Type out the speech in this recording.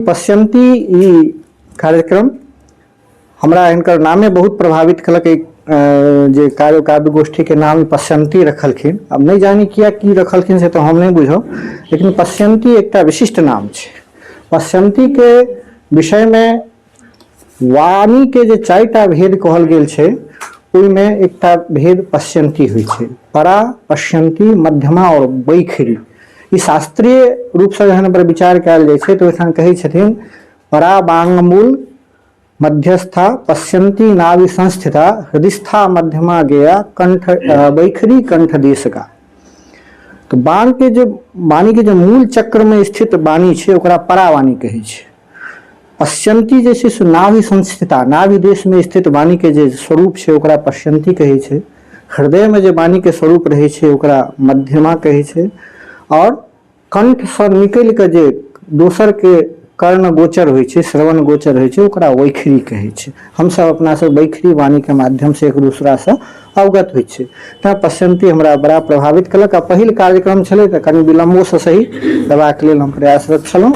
पश्यंती ई कार्यक्रम हमरा इनकर नामे बहुत प्रभावित कलक। जे कार्य काव्य गोष्ठी के नाम पश्यंती रखलखिन। अब नहीं जानी किया की रखलखिन से तो हम नहीं बुझो, लेकिन पश्यंती एक विशिष्ट नाम है। पश्यंती के विषय में वाणी के जे चारिटा भेद कहल गेल छै, ओहिमे एकटा भेद पश्यंती होइ छै। परा, पश्यंती, मध्यमा और वैखरी। ई शास्त्रीय रूप से जहन पर विचार कयल जाइ छै तो ओहिठाम कहै छथिन परा बांगमूल मध्यस्था, पश्यंती नाभि संस्थिता, हृदिस्था मध्यमा गेया, कंठ वैखरी कंठ देशका। तो बाण के जो वाणी के जो मूल चक्र में स्थित वाणी छै ओकरा परावाणी कहै छै। पश्यंती जे छै नाभि संस्थिता, नाभि देश में स्थित वाणी के जे स्वरूप छै ओकरा पश्यंती कहै छै। हृदय में जो वाणी के स्वरूप रहे छै ओकरा मध्यमा कहै छै। और कंठ से निकल के जे दोसर के कर्ण गोचर होइ छै, श्रवण गोचर होइ छै, ओकरा वैखरी कहै छै। हम सब अपना सब वैखरी वाणी के माध्यम से एक दूसरा से अवगत होइ छै। तैं पश्यंती हमरा बड़ा प्रभावित कलक। आ पहिल कार्यक्रम छलै तऽ कनि विलम्बो से सही देबाक लेल हम प्रयासरत छलहुँ।